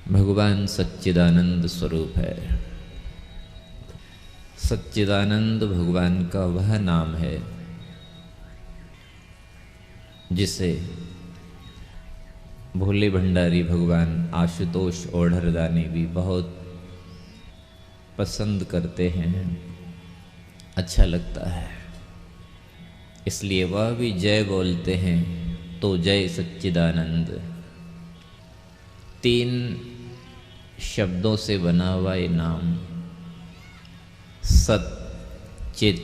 भगवान सच्चिदानंद स्वरूप है। सच्चिदानंद भगवान का वह नाम है जिसे भोले भंडारी भगवान आशुतोष ओढ़रदानी भी बहुत पसंद करते हैं, अच्छा लगता है, इसलिए वह भी जय बोलते हैं। तो जय सच्चिदानंद 3 शब्दों से बना हुआ ये नाम सत, चित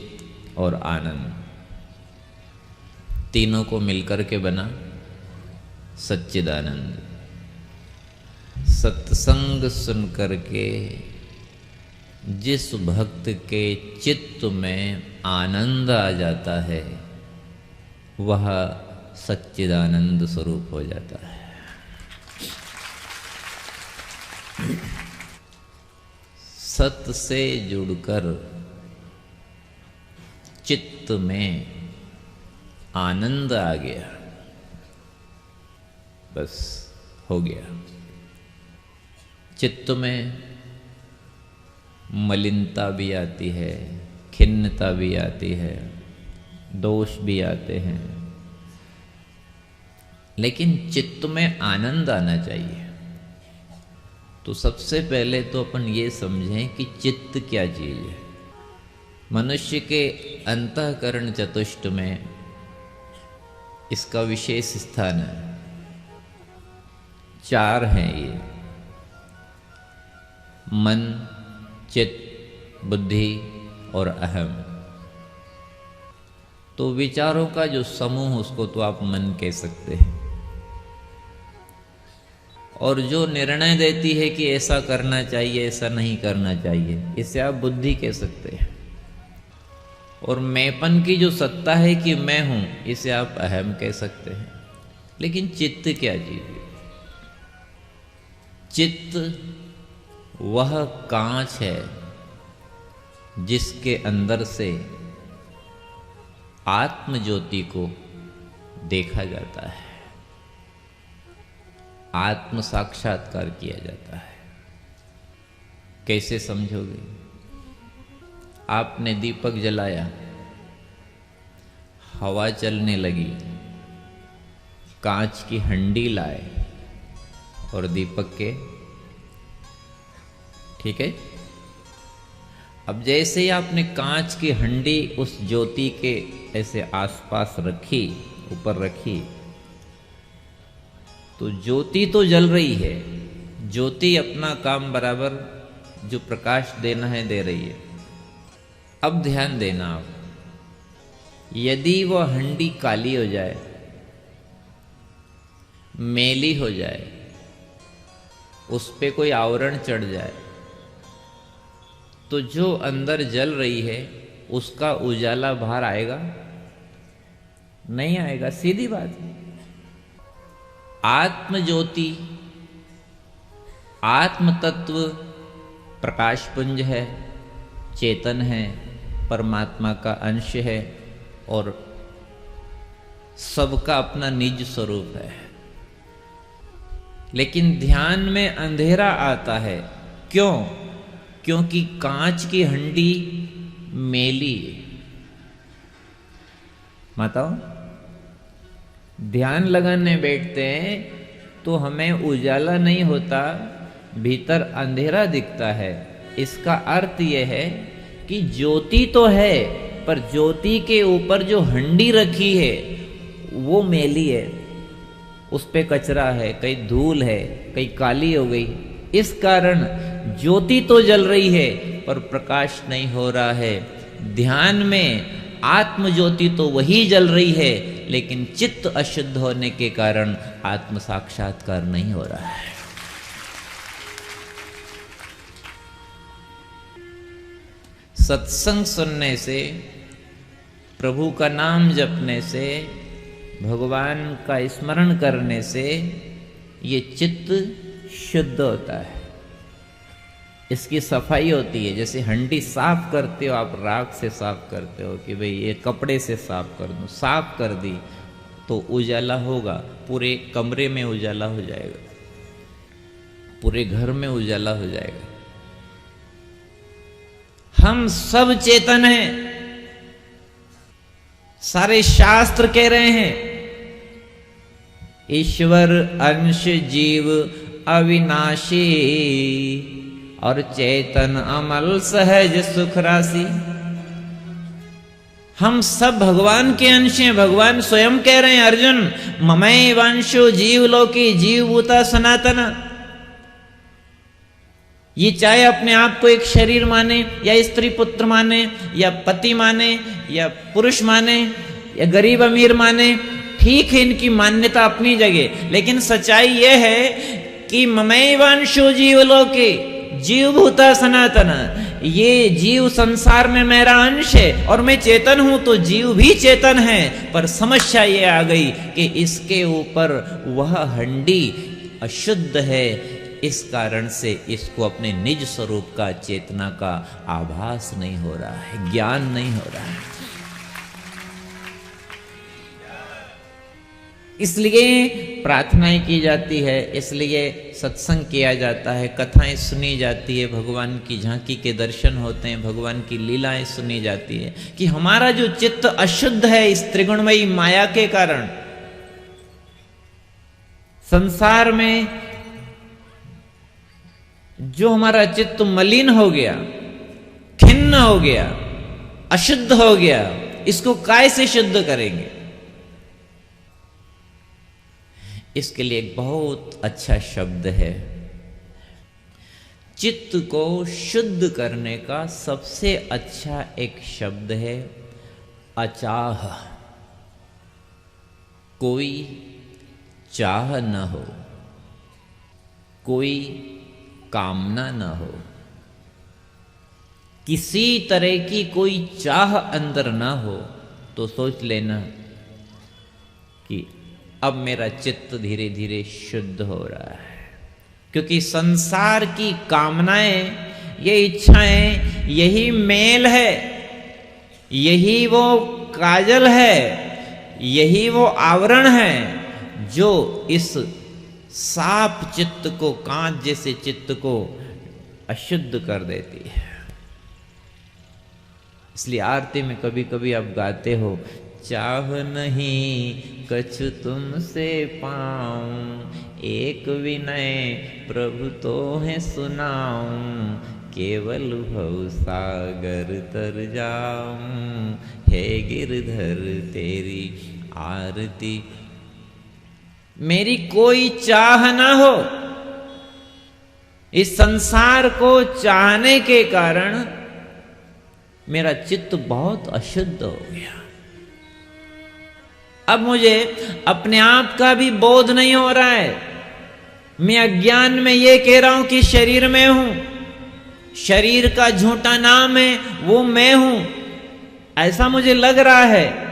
और आनंद, तीनों को मिलकर के बना सच्चिदानंद। सत्संग सुन करके जिस भक्त के चित्त में आनंद आ जाता है वह सच्चिदानंद स्वरूप हो जाता है। सत से जुड़कर चित्त में आनंद आ गया, बस हो गया। चित्त में मलिनता भी आती है, खिन्नता भी आती है, दोष भी आते हैं, लेकिन चित्त में आनंद आना चाहिए। तो सबसे पहले तो अपन ये समझें कि चित्त क्या चीज है। मनुष्य के अंतःकरण चतुष्ट में इसका विशेष स्थान है। 4 हैं ये, मन, चित्त, बुद्धि और अहम। तो विचारों का जो समूह, उसको तो आप मन कह सकते हैं, और जो निर्णय देती है कि ऐसा करना चाहिए, ऐसा नहीं करना चाहिए, इसे आप बुद्धि कह सकते हैं। और मैंपन की जो सत्ता है कि मैं हूं, इसे आप अहम कह सकते हैं। लेकिन चित्त क्या चीज है? चित्त वह कांच है जिसके अंदर से आत्म ज्योति को देखा जाता है, आत्म साक्षात्कार किया जाता है। कैसे समझोगे? आपने दीपक जलाया, हवा चलने लगी, कांच की हंडी लाए और दीपक के, ठीक है। अब जैसे ही आपने कांच की हंडी उस ज्योति के ऐसे आसपास रखी, ऊपर रखी, तो ज्योति तो जल रही है, ज्योति अपना काम बराबर जो प्रकाश देना है दे रही है। अब ध्यान देना आप, यदि वह हंडी काली हो जाए, मैली हो जाए, उस पे कोई आवरण चढ़ जाए, तो जो अंदर जल रही है उसका उजाला बाहर आएगा? नहीं आएगा, सीधी बात है। आत्म ज्योति, आत्म तत्व प्रकाश पुंज है, चेतन है, परमात्मा का अंश है और सबका अपना निज स्वरूप है। लेकिन ध्यान में अंधेरा आता है, क्यों? क्योंकि कांच की हंडी मैली। माताओं, ध्यान लगाने बैठते हैं तो हमें उजाला नहीं होता, भीतर अंधेरा दिखता है। इसका अर्थ यह है कि ज्योति तो है, पर ज्योति के ऊपर जो हंडी रखी है वो मैली है, उस पे कचरा है, कहीं धूल है, कहीं काली हो गई। इस कारण ज्योति तो जल रही है पर प्रकाश नहीं हो रहा है। ध्यान में आत्म ज्योति तो वही जल रही है, लेकिन चित्त अशुद्ध होने के कारण आत्म साक्षात्कार नहीं हो रहा है। सत्संग सुनने से, प्रभु का नाम जपने से, भगवान का स्मरण करने से ये चित्त शुद्ध होता है, इसकी सफाई होती है। जैसे हंडी साफ करते हो आप, राख से साफ करते हो कि भाई ये कपड़े से साफ कर दूं, साफ कर दी तो उजाला होगा, पूरे कमरे में उजाला हो जाएगा। पूरे घर में उजाला हो जाएगा। हम सब चेतन हैं। सारे शास्त्र कह रहे हैं ईश्वर अंश जीव अविनाशी और चेतन अमल सहज सुख राशि। हम सब भगवान के अंश हैं। भगवान स्वयं कह रहे हैं अर्जुन ममैव वंशो जीवलोकी जीवभूता सनातन। ये चाहे अपने आप को एक शरीर माने या स्त्री पुत्र माने या पति माने या पुरुष माने या गरीब अमीर माने, ठीक है इनकी मान्यता अपनी जगह, लेकिन सच्चाई यह है कि ममैव वंशो जीवलोकी जीवभूता सनातन। ये जीव संसार में मेरा अंश है और मैं चेतन हूं तो जीव भी चेतन है। पर समस्या ये आ गई कि इसके ऊपर वह हंडी अशुद्ध है, इस कारण से इसको अपने निज स्वरूप का चेतना का आभास नहीं हो रहा है, ज्ञान नहीं हो रहा है। इसलिए प्रार्थनाएं की जाती है, इसलिए सत्संग किया जाता है, कथाएं सुनी जाती है, भगवान की झांकी के दर्शन होते हैं, भगवान की लीलाएं सुनी जाती है कि हमारा जो चित्त अशुद्ध है इस त्रिगुणमयी माया के कारण, संसार में जो हमारा चित्त मलिन हो गया, खिन्न हो गया, अशुद्ध हो गया, इसको काय से शुद्ध करेंगे? इसके लिए एक बहुत अच्छा शब्द है। चित्त को शुद्ध करने का सबसे अच्छा एक शब्द है अचाह। कोई चाह न हो, कोई कामना न हो, किसी तरह की कोई चाह अंदर ना हो, तो सोच लेना कि अब मेरा चित्त धीरे धीरे शुद्ध हो रहा है। क्योंकि संसार की कामनाएं, ये इच्छाएं, यही मेल है, यही वो काजल है, यही वो आवरण है जो इस साफ चित्त को, कांच जैसे चित्त को अशुद्ध कर देती है। इसलिए आरती में कभी कभी आप गाते हो, चाह नहीं कछु तुमसे पाऊं, एक विनय प्रभु तो है सुनाऊं, केवल भव सागर तर जाऊं, हे गिरधर तेरी आरती। मेरी कोई चाह ना हो, इस संसार को चाहने के कारण मेरा चित्त बहुत अशुद्ध हो गया। अब मुझे अपने आप का भी बोध नहीं हो रहा है। मैं अज्ञान में ये कह रहा हूं कि शरीर में हूं, शरीर का झूठा नाम है वो मैं हूं, ऐसा मुझे लग रहा है।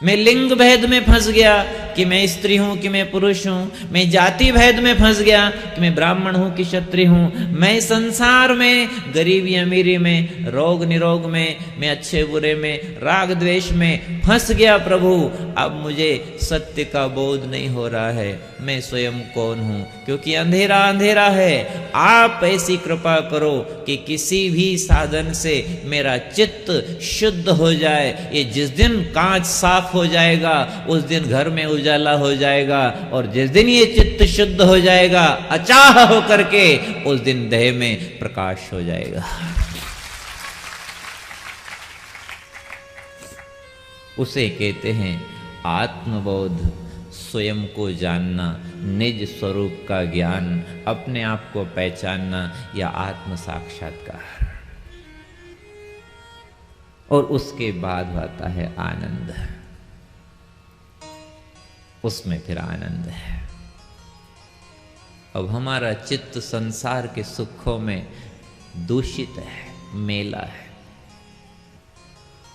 मैं लिंग भेद में फंस गया कि मैं स्त्री हूं कि मैं पुरुष हूं, मैं जाति भेद में फंस गया कि मैं ब्राह्मण हूं कि क्षत्रिय हूं, मैं संसार में गरीबी अमीरी में, रोग निरोग में, मैं अच्छे बुरे में, राग द्वेष में फंस गया प्रभु। अब मुझे सत्य का बोध नहीं हो रहा है, मैं स्वयं कौन हूं, क्योंकि अंधेरा अंधेरा है। आप ऐसी कृपा करो कि किसी भी साधन से मेरा चित्त शुद्ध हो जाए। ये जिस दिन कांच साफ हो जाएगा उस दिन घर में उजाला हो जाएगा, और जिस दिन ये चित्त शुद्ध हो जाएगा अचाह होकर के, उस दिन देह में प्रकाश हो जाएगा। उसे कहते हैं आत्मबोध, स्वयं को जानना, निज स्वरूप का ज्ञान, अपने आप को पहचानना, या आत्म साक्षात्कार। और उसके बाद आता है आनंद। उसमें फिर आनंद है। अब हमारा चित्त संसार के सुखों में दूषित है, मेला है।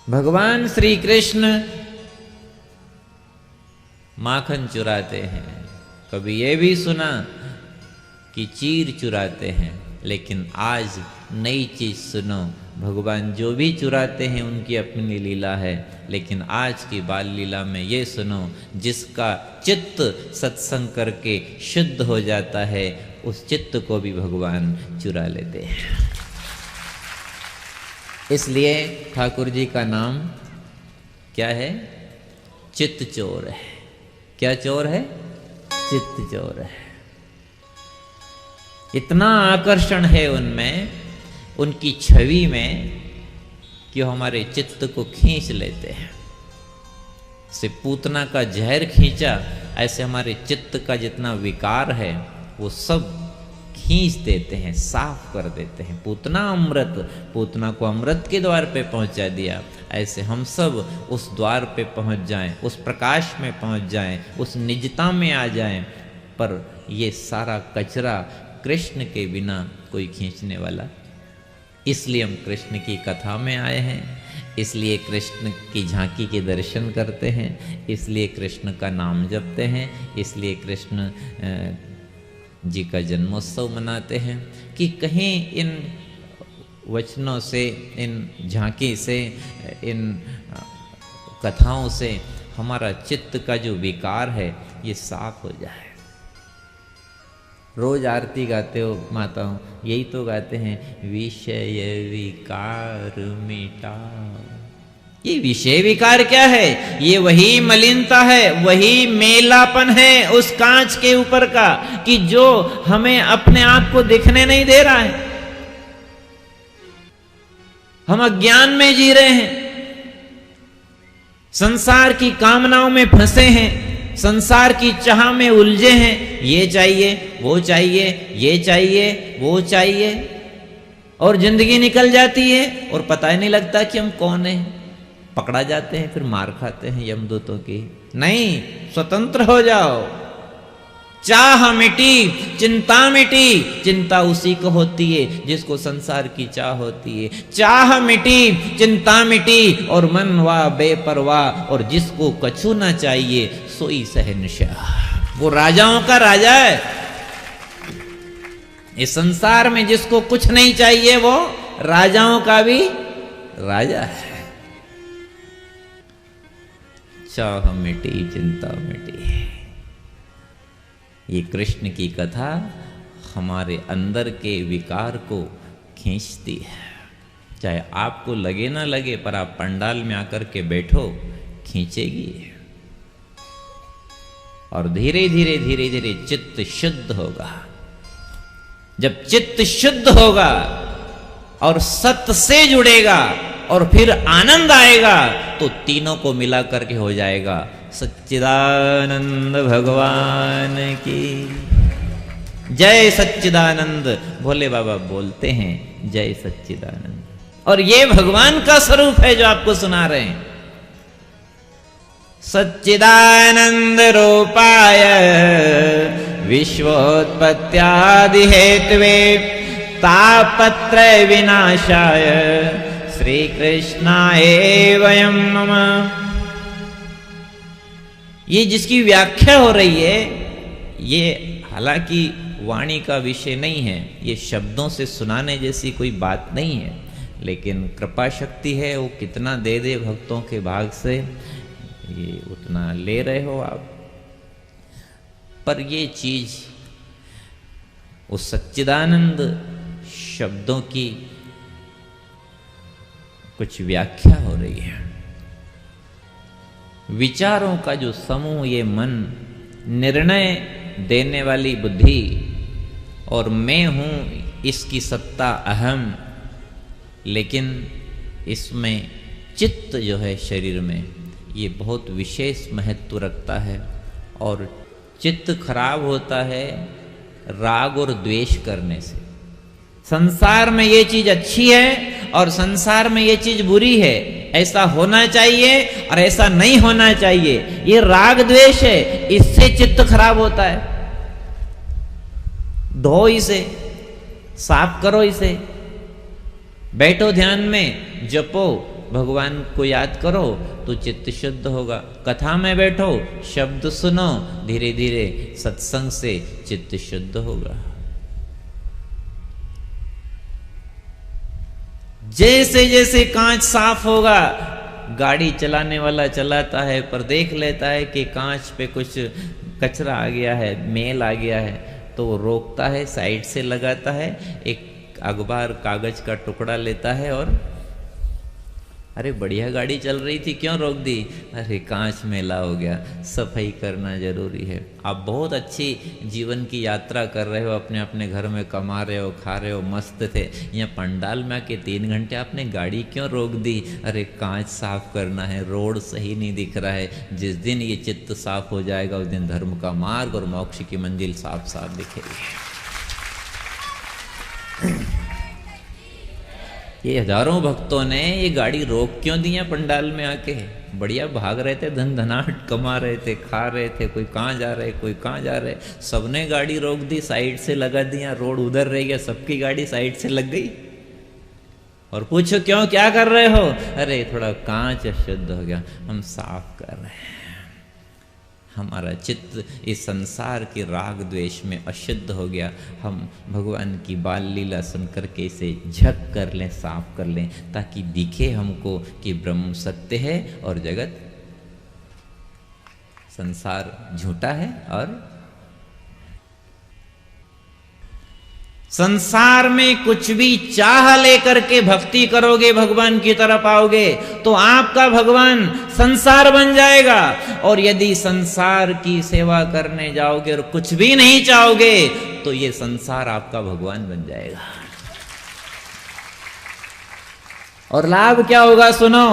भगवान श्री कृष्ण माखन चुराते हैं, कभी यह भी सुना कि चीर चुराते हैं, लेकिन आज नई चीज सुनो, भगवान जो भी चुराते हैं उनकी अपनी लीला है। लेकिन आज की बाल लीला में ये सुनो, जिसका चित्त सत्संग करके शुद्ध हो जाता है उस चित्त को भी भगवान चुरा लेते हैं। इसलिए ठाकुर जी का नाम क्या है? चित्त चोर है। क्या चोर है? चित्त चोर है। इतना आकर्षण है उनमें, उनकी छवि में, कि हमारे चित्त को खींच लेते हैं। से पूतना का जहर खींचा, ऐसे हमारे चित्त का जितना विकार है वो सब खींच देते हैं, साफ कर देते हैं। पूतना अमृत, पूतना को अमृत के द्वार पे पहुंचा दिया, ऐसे हम सब उस द्वार पे पहुंच जाएं, उस प्रकाश में पहुंच जाएं, उस निजता में आ जाएं। पर ये सारा कचरा कृष्ण के बिना कोई खींचने वाला। इसलिए हम कृष्ण की कथा में आए हैं, इसलिए कृष्ण की झांकी के दर्शन करते हैं, इसलिए कृष्ण का नाम जपते हैं, इसलिए कृष्ण जी का जन्मोत्सव मनाते हैं, कि कहीं इन वचनों से, इन झांकी से, इन कथाओं से हमारा चित्त का जो विकार है ये साफ हो जाए। रोज आरती गाते हो माताओं, यही तो गाते हैं, विषय विकार मिटाओ। ये विषय विकार क्या है? ये वही मलिनता है, वही मेलापन है उस कांच के ऊपर का, कि जो हमें अपने आप को दिखने नहीं दे रहा है। हम अज्ञान में जी रहे हैं, संसार की कामनाओं में फंसे हैं, संसार की चाह में उलझे हैं। ये चाहिए, वो चाहिए, ये चाहिए, वो चाहिए, और जिंदगी निकल जाती है और पता ही नहीं लगता कि हम कौन हैं। पकड़ा जाते हैं, फिर मार खाते हैं यमदूतों की। नहीं, स्वतंत्र हो जाओ। चाह मिटी, चिंता मिटी। चिंता उसी को होती है जिसको संसार की चाह होती है। चाह मिटी, चिंता मिटी, और मन वा बेपरवाह, और जिसको कछु ना चाहिए सोई शहंशाह। वो राजाओं का राजा है। इस संसार में जिसको कुछ नहीं चाहिए वो राजाओं का भी राजा है। चाह मिटी, चिंता मिटी। ये कृष्ण की कथा हमारे अंदर के विकार को खींचती है। चाहे आपको लगे ना लगे, पर आप पंडाल में आकर के बैठो, खींचेगी। और धीरे धीरे धीरे धीरे चित्त शुद्ध होगा। जब चित्त शुद्ध होगा और सत्य से जुड़ेगा और फिर आनंद आएगा, तो तीनों को मिला करके हो जाएगा। सच्चिदानंद भगवान की जय। सच्चिदानंद भोले बाबा बोलते हैं, जय सच्चिदानंद। और ये भगवान का स्वरूप है जो आपको सुना रहे हैं। सच्चिदानंद रूपाय विश्वोत्पत्त्यादि हेतवे तापत्रय विनाशाय श्री कृष्णाय वयं नमः। ये जिसकी व्याख्या हो रही है, ये हालांकि वाणी का विषय नहीं है, ये शब्दों से सुनाने जैसी कोई बात नहीं है, लेकिन कृपा शक्ति है, वो कितना दे दे भक्तों के भाग से, ये उतना ले रहे हो आप। पर ये चीज उस सच्चिदानंद शब्दों की कुछ व्याख्या हो रही है। विचारों का जो समूह, ये मन, निर्णय देने वाली बुद्धि, और मैं हूं इसकी सत्ता अहम। लेकिन इसमें चित्त जो है शरीर में, ये बहुत विशेष महत्व रखता है। और चित्त खराब होता है राग और द्वेष करने से। संसार में ये चीज अच्छी है और संसार में ये चीज बुरी है, ऐसा होना चाहिए और ऐसा नहीं होना चाहिए, ये राग द्वेष है, इससे चित्त खराब होता है। धो इसे, साफ करो इसे, बैठो ध्यान में, जपो, भगवान को याद करो तो चित्त शुद्ध होगा। कथा में बैठो, शब्द सुनो, धीरे धीरे सत्संग से चित्त शुद्ध होगा। जैसे जैसे कांच साफ होगा, गाड़ी चलाने वाला चलाता है पर देख लेता है कि कांच पे कुछ कचरा आ गया है, मेल आ गया है, तो वो रोकता है, साइड से लगाता है, एक अखबार कागज का टुकड़ा लेता है और अरे बढ़िया गाड़ी चल रही थी, क्यों रोक दी? अरे कांच मैला हो गया, सफाई करना जरूरी है। आप बहुत अच्छी जीवन की यात्रा कर रहे हो, अपने अपने घर में कमा रहे हो, खा रहे हो, मस्त थे, यहाँ पंडाल में आके 3 घंटे आपने गाड़ी क्यों रोक दी? अरे कांच साफ करना है, रोड सही नहीं दिख रहा है। जिस दिन ये चित्त साफ हो जाएगा उस दिन धर्म का मार्ग और मोक्ष की मंजिल साफ साफ दिखेगी। ये हजारों भक्तों ने ये गाड़ी रोक क्यों दी है पंडाल में आके? बढ़िया भाग रहे थे, धन धनाट कमा रहे थे, खा रहे थे, कोई कहाँ जा रहे, कोई कहाँ जा रहे, सबने गाड़ी रोक दी, साइड से लगा दिया, रोड उधर रह गया, सबकी गाड़ी साइड से लग गई। और पूछो क्यों, क्या कर रहे हो? अरे थोड़ा कांच अशुद्ध हो गया, हम साफ कर रहे हैं। हमारा चित्त इस संसार के राग द्वेष में अशुद्ध हो गया, हम भगवान की बाल लीला सुन करके इसे झक कर लें, साफ कर लें, ताकि दिखे हमको कि ब्रह्म सत्य है और जगत संसार झूठा है। और संसार में कुछ भी चाह लेकर के भक्ति करोगे, भगवान की तरफ आओगे, तो आपका भगवान संसार बन जाएगा। और यदि संसार की सेवा करने जाओगे और कुछ भी नहीं चाहोगे, तो ये संसार आपका भगवान बन जाएगा। और लाभ क्या होगा सुनो,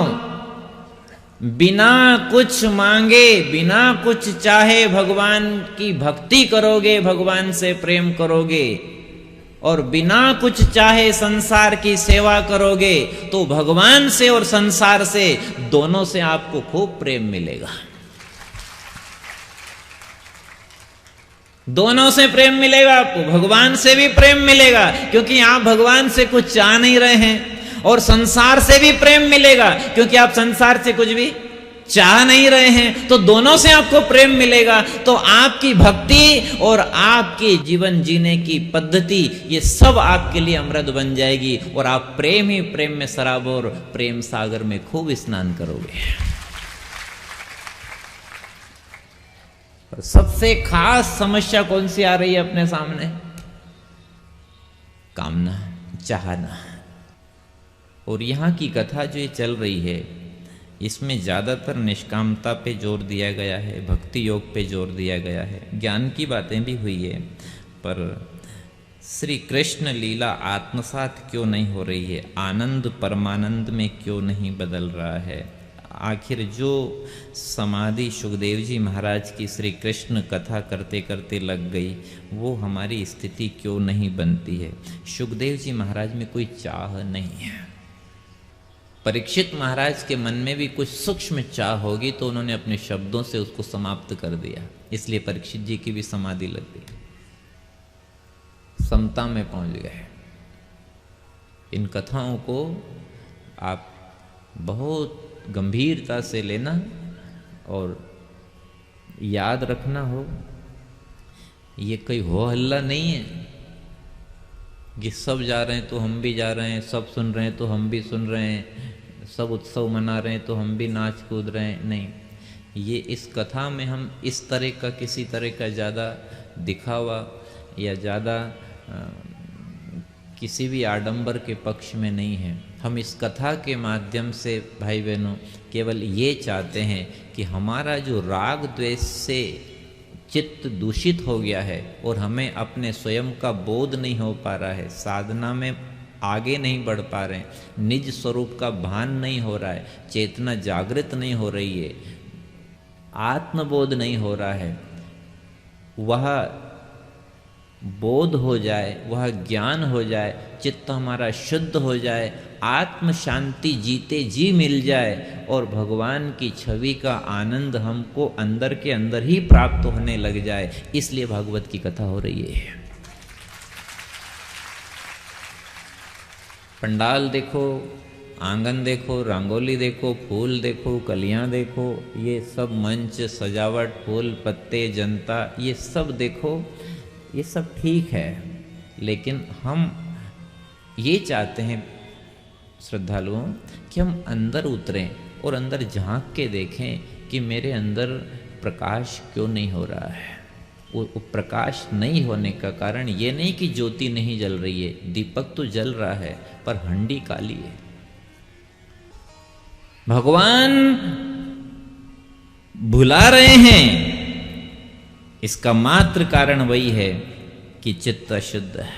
बिना कुछ मांगे, बिना कुछ चाहे भगवान की भक्ति करोगे, भगवान से प्रेम करोगे, और बिना कुछ चाहे संसार की सेवा करोगे, तो भगवान से और संसार से, दोनों से आपको खूब प्रेम मिलेगा। दोनों से प्रेम मिलेगा आपको, भगवान से भी प्रेम मिलेगा क्योंकि आप भगवान से कुछ चाह नहीं रहे हैं, और संसार से भी प्रेम मिलेगा क्योंकि आप संसार से कुछ भी चाह नहीं रहे हैं। तो दोनों से आपको प्रेम मिलेगा, तो आपकी भक्ति और आपकी जीवन जीने की पद्धति, ये सब आपके लिए अमृत बन जाएगी, और आप प्रेम ही प्रेम में सराबोर प्रेम सागर में खूब स्नान करोगे। सबसे खास समस्या कौन सी आ रही है अपने सामने? कामना, चाहना। और यहाँ की कथा जो ये चल रही है, इसमें ज़्यादातर निष्कामता पे जोर दिया गया है, भक्ति योग पे जोर दिया गया है, ज्ञान की बातें भी हुई है, पर श्री कृष्ण लीला आत्मसात क्यों नहीं हो रही है, आनंद परमानंद में क्यों नहीं बदल रहा है? आखिर जो समाधि सुखदेव जी महाराज की श्री कृष्ण कथा करते करते लग गई, वो हमारी स्थिति क्यों नहीं बनती है? सुखदेव जी महाराज में कोई चाह नहीं है। परीक्षित महाराज के मन में भी कुछ सूक्ष्म चाह होगी तो उन्होंने अपने शब्दों से उसको समाप्त कर दिया, इसलिए परीक्षित जी की भी समाधि लग गई, समता में पहुंच गए। इन कथाओं को आप बहुत गंभीरता से लेना और याद रखना हो, ये कोई हो हल्ला नहीं है कि सब जा रहे हैं तो हम भी जा रहे हैं, सब सुन रहे हैं तो हम भी सुन रहे हैं, सब उत्सव मना रहे हैं तो हम भी नाच कूद रहे हैं। नहीं, ये इस कथा में हम इस तरह का, किसी तरह का ज़्यादा दिखावा या ज़्यादा किसी भी आडंबर के पक्ष में नहीं है। हम इस कथा के माध्यम से भाई बहनों केवल ये चाहते हैं कि हमारा जो राग द्वेष से चित्त दूषित हो गया है और हमें अपने स्वयं का बोध नहीं हो पा रहा है, साधना में आगे नहीं बढ़ पा रहे हैं, निज स्वरूप का भान नहीं हो रहा है, चेतना जागृत नहीं हो रही है, आत्मबोध नहीं हो रहा है, वह बोध हो जाए, वह ज्ञान हो जाए, चित्त हमारा शुद्ध हो जाए, आत्म शांति जीते जी मिल जाए और भगवान की छवि का आनंद हमको अंदर के अंदर ही प्राप्त होने लग जाए, इसलिए भागवत की कथा हो रही है। पंडाल देखो, आंगन देखो, रंगोली देखो, फूल देखो, कलियां देखो, ये सब मंच सजावट, फूल पत्ते, जनता, ये सब देखो, ये सब ठीक है, लेकिन हम ये चाहते हैं श्रद्धालुओं कि हम अंदर उतरें और अंदर झांक के देखें कि मेरे अंदर प्रकाश क्यों नहीं हो रहा है। वो प्रकाश नहीं होने का कारण ये नहीं कि ज्योति नहीं जल रही है, दीपक तो जल रहा है पर हंडी काली है। भगवान भुला रहे हैं, इसका मात्र कारण वही है कि चित्त अशुद्ध है।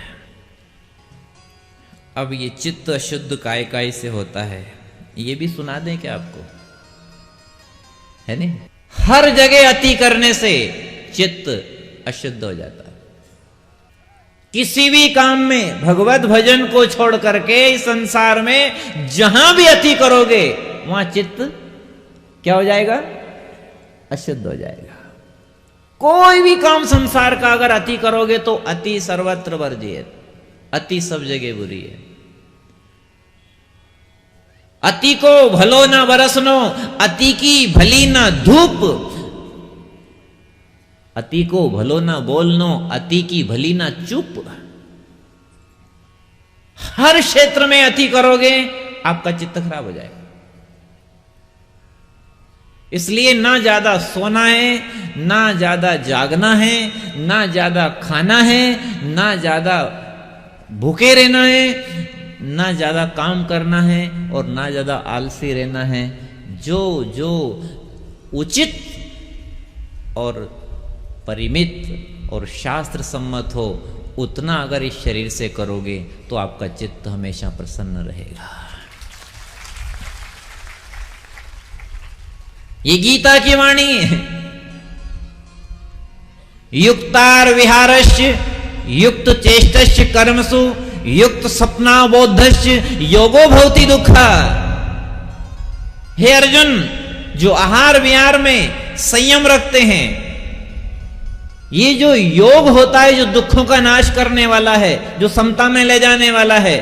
अब ये चित्त अशुद्ध काय काय से होता है, ये भी सुना दें क्या आपको, है नहीं? हर जगह अति करने से चित्त अशुद्ध हो जाता है। किसी भी काम में भगवत भजन को छोड़ करके इस संसार में जहां भी अति करोगे वहां चित्त क्या हो जाएगा? अशुद्ध हो जाएगा। कोई भी काम संसार का अगर अति करोगे तो अति सर्वत्र वर्जित, अति सब जगह बुरी है। अति को भलो ना बरसनो, अति की भली ना धूप, अति को भलो ना बोलनो, अति की भली ना चुप। हर क्षेत्र में अति करोगे आपका चित्त खराब हो जाएगा। इसलिए ना ज्यादा सोना है, ना ज्यादा जागना है, ना ज्यादा खाना है, ना ज्यादा भूखे रहना है, ना ज्यादा काम करना है और ना ज्यादा आलसी रहना है। जो जो उचित और परिमित और शास्त्र सम्मत हो उतना अगर इस शरीर से करोगे तो आपका चित्त हमेशा प्रसन्न रहेगा। ये गीता की वाणी है। युक्तार विहारस्य युक्त चेष्टस्य कर्मसु युक्त सपना बोधस्य योगो भवति दुःखा। हे अर्जुन, जो आहार विहार में संयम रखते हैं, ये जो योग होता है जो दुखों का नाश करने वाला है, जो समता में ले जाने वाला है,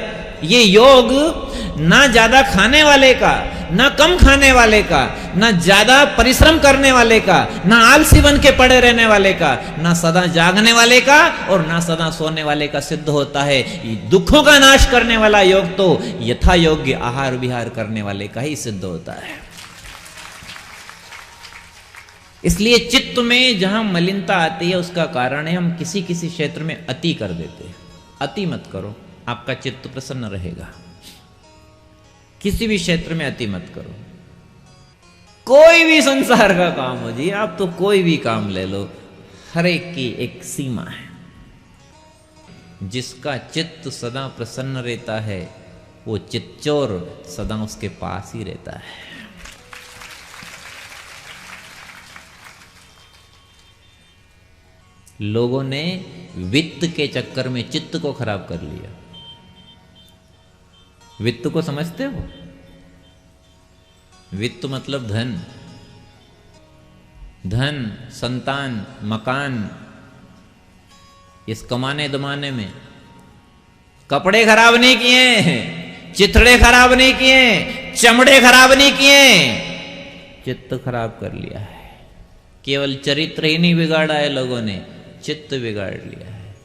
ये योग ना ज्यादा खाने वाले का, ना कम खाने वाले का, ना ज्यादा परिश्रम करने वाले का, ना आलसी बन के पड़े रहने वाले का, ना सदा जागने वाले का और ना सदा सोने वाले का सिद्ध होता है। दुखों का नाश करने वाला योग तो यथा योग्य आहार विहार करने वाले का ही सिद्ध होता है। इसलिए चित्त में जहां मलिनता आती है उसका कारण है हम किसी किसी क्षेत्र में अति कर देते हैं। अति मत करो, आपका चित्त प्रसन्न रहेगा। किसी भी क्षेत्र में अति मत करो। कोई भी संसार का काम हो जी, आप तो कोई भी काम ले लो, हर एक की एक सीमा है। जिसका चित्त सदा प्रसन्न रहता है वो चित्तचोर सदा उसके पास ही रहता है। लोगों ने वित्त के चक्कर में चित्त को खराब कर लिया। वित्त को समझते हो? वित्त मतलब धन, धन, संतान, मकान। इस कमाने दमाने में कपड़े खराब नहीं किए, चिथड़े खराब नहीं किए, चमड़े खराब नहीं किए, चित्त खराब कर लिया है। केवल चरित्र ही नहीं बिगाड़ा है लोगों ने, चित्त बिगाड़ लिया है।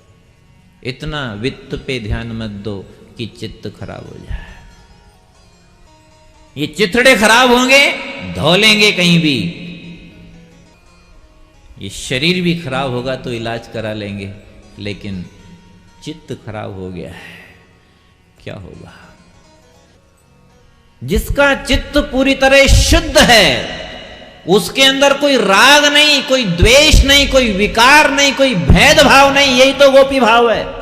इतना वित्त पे ध्यान मत दो कि चित्त खराब हो जाए। ये चिथड़े खराब होंगे, धो लेंगे कहीं भी। ये शरीर भी खराब होगा तो इलाज करा लेंगे, लेकिन चित्त खराब हो गया है, क्या होगा? जिसका चित्त पूरी तरह शुद्ध है, उसके अंदर कोई राग नहीं, कोई द्वेष नहीं, कोई विकार नहीं, कोई भेदभाव नहीं। यही तो गोपी भाव है।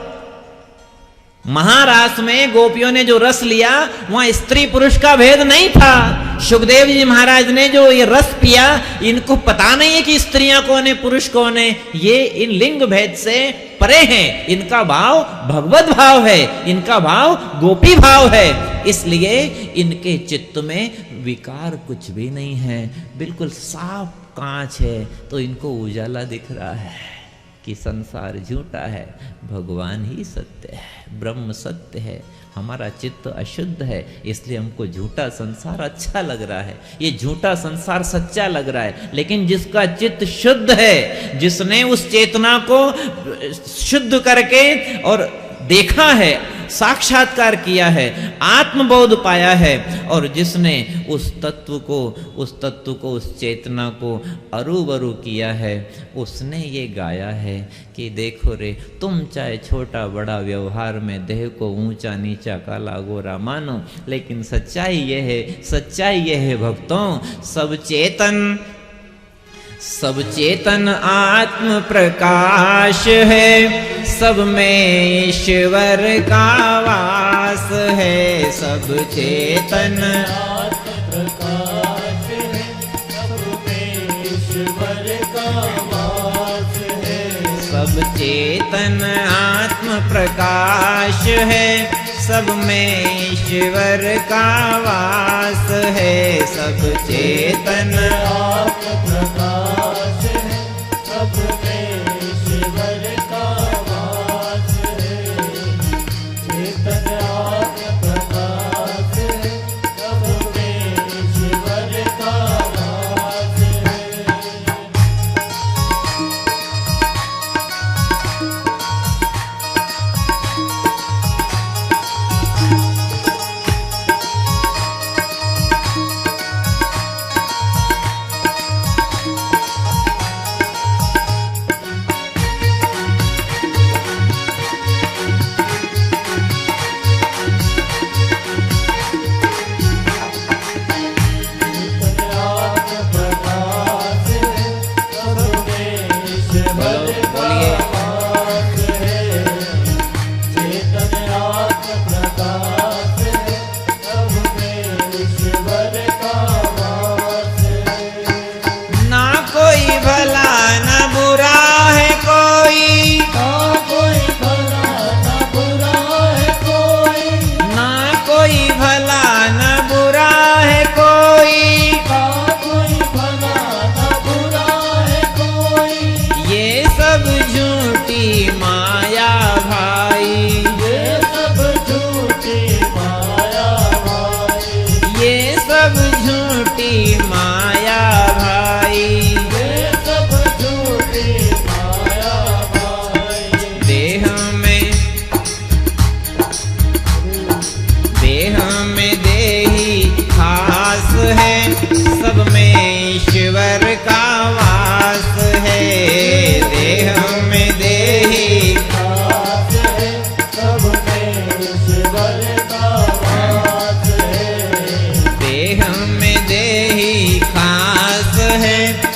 महारास में गोपियों ने जो रस लिया वहां स्त्री पुरुष का भेद नहीं था। सुखदेव जी महाराज ने जो ये रस पिया, इनको पता नहीं है कि स्त्रियां कौन है पुरुष कौन है। ये इन लिंग भेद से परे हैं। इनका भाव भगवत भाव है, इनका भाव गोपी भाव है। इसलिए इनके चित्त में विकार कुछ भी नहीं है, बिल्कुल साफ कांच है। तो इनको उजाला दिख रहा है कि संसार झूठा है, भगवान ही सत्य है, ब्रह्म सत्य है। हमारा चित्त अशुद्ध है, इसलिए हमको झूठा संसार अच्छा लग रहा है। ये झूठा संसार सच्चा लग रहा है। लेकिन जिसका चित्त शुद्ध है, जिसने उस चेतना को शुद्ध करके और देखा है, साक्षात्कार किया है, आत्मबोध पाया है, और जिसने उस तत्व को उस चेतना को अरूबरू किया है, उसने ये गाया है कि देखो रे, तुम चाहे छोटा बड़ा व्यवहार में देह को ऊंचा नीचा काला गोरा मानो, लेकिन सच्चाई ये है भक्तों, सब चेतन आत्म प्रकाश है, सब में ईश्वर का वास है। सब चेतन आत्म प्रकाश है, सब में ईश्वर का वास है। सब चेतन आत्म प्रकाश है, सब में ईश्वर का वास है। सब चेतन आत्म प्रकाश है, सब में ईश्वर का वास है। चेतन आत्म प्रकाश है, सब में ईश्वर का वास है।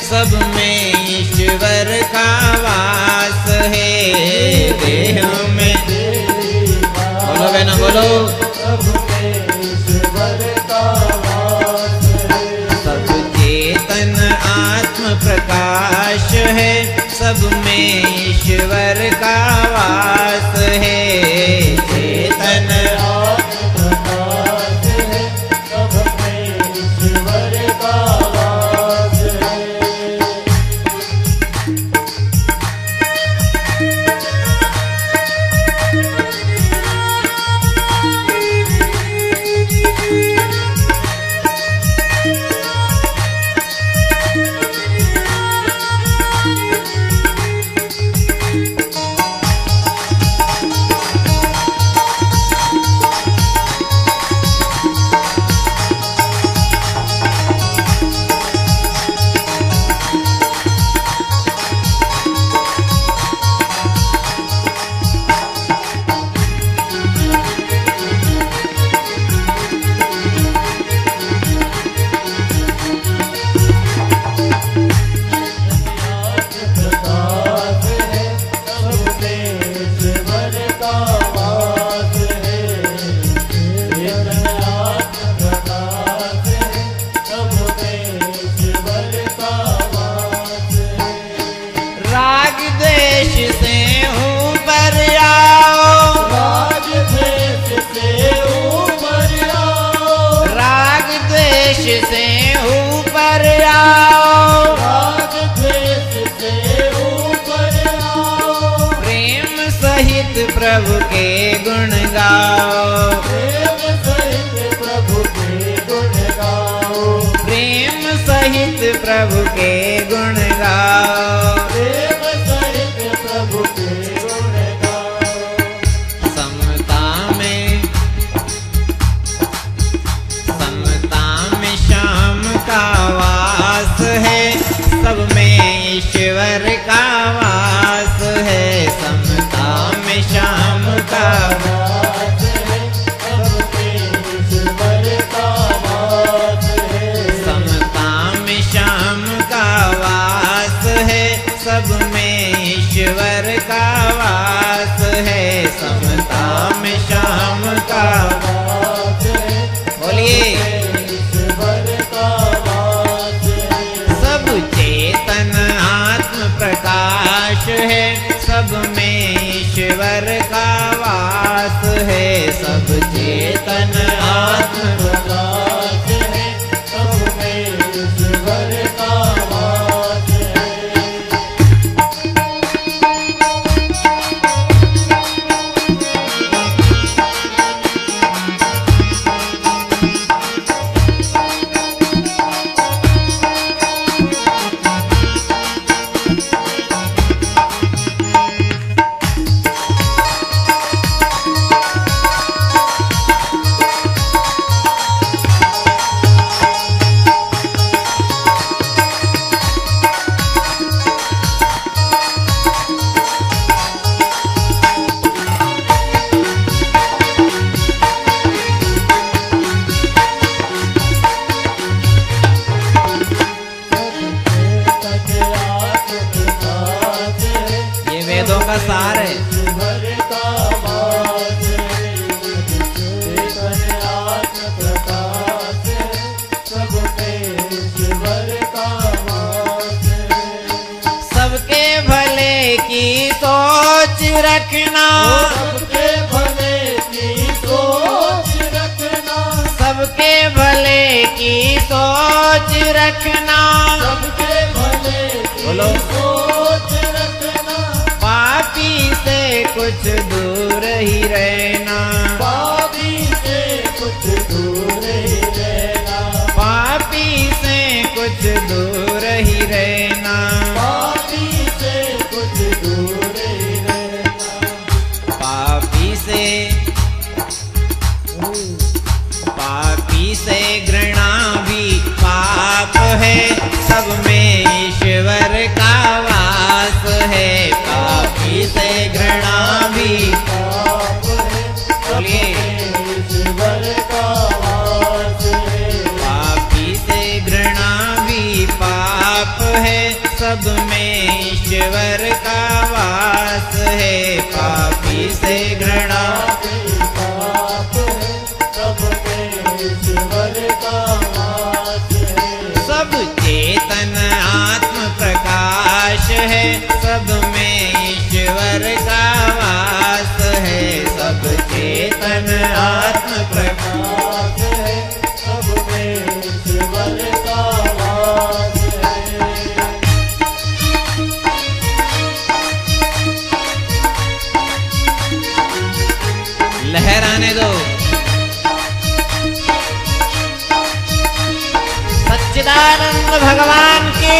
सब में ईश्वर का वास है। चेतन आत्म प्रकाश है, सब में ईश्वर का वास है। से ऊपर आओ, राग द्वेष से ऊपर आओ, प्रेम सहित प्रभु के गुण गाओ, प्रेम सहित प्रभु के गुण गाओ, प्रेम सहित प्रभु के गुण गाओ, प्रेम सहित प्रभु के गुण गाओ। समता में ईश्वर का वास है। सब चेतन आत्म प्रकाश है, सब में ईश्वर का वास है। ये वेदों का सार है। ईश्वर का वास है, चेतन आत्म प्रकाश है, सब में ईश्वर का वास है। सबके भले की सोच रखना, सबके भले की सोच रखना, सबके भले की सोच रखना। सबके भले की बोलो। सोच रखना, पापी से कुछ दूर ही रहना, पापी से कुछ दूर ही रहना, पापी से कुछ दूर ही रहना। पापी से कुछ दूर ही रहना। पापी से घृणा भी पाप है। सब में ईश्वर का वास है। पापी से घृणा भी पाप है, सब बोलिए। में ईश्वर का वास है। पापी से घृणा भी पाप है। सब में ईश्वर का वास है। पापी से घृणा पाप है, सब में ईश्वर का वास है। सब चेतन आत्म प्रकाश है। सब में ईश्वर का वास है। सब चेतन आत्म प्रकाश प्रकाश है, सब में ईश्वर का वास है। लहराने दो। सच्चिदानंद भगवान की।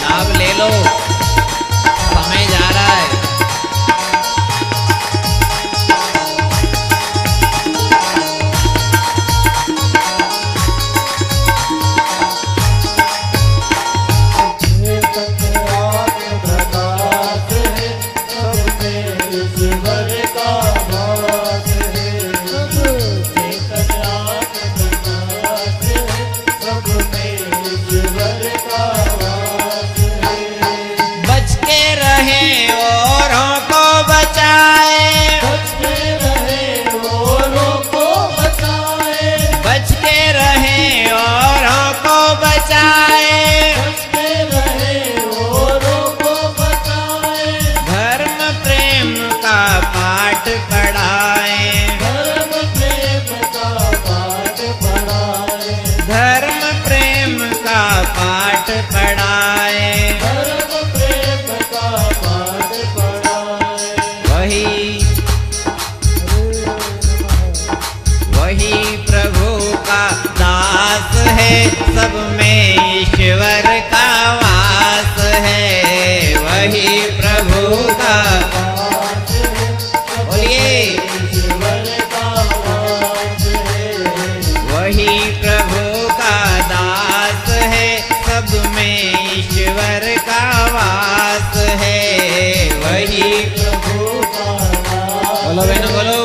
लाभ ले लो, समय जा रहा है। बच के रहे औरों को बचाए। बच के रहे औरों को बचाए। धर्म प्रेम का पाठ पढ़ाए। धर्म प्रेम का पाठ पढ़ाए। वही प्रभु का दास है। सब में ईश्वर का वास है। वही प्रभु का, बोलिए। वही प्रभु का दास है। सब में ईश्वर का वास है। वही प्रभु का बोलो बहनों बोलो।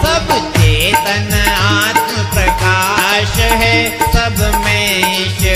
सब चेतन आत्म प्रकाश है। सब में ईश्वर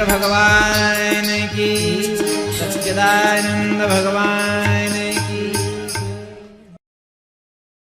भगवान की, सच्चिदानंद भगवान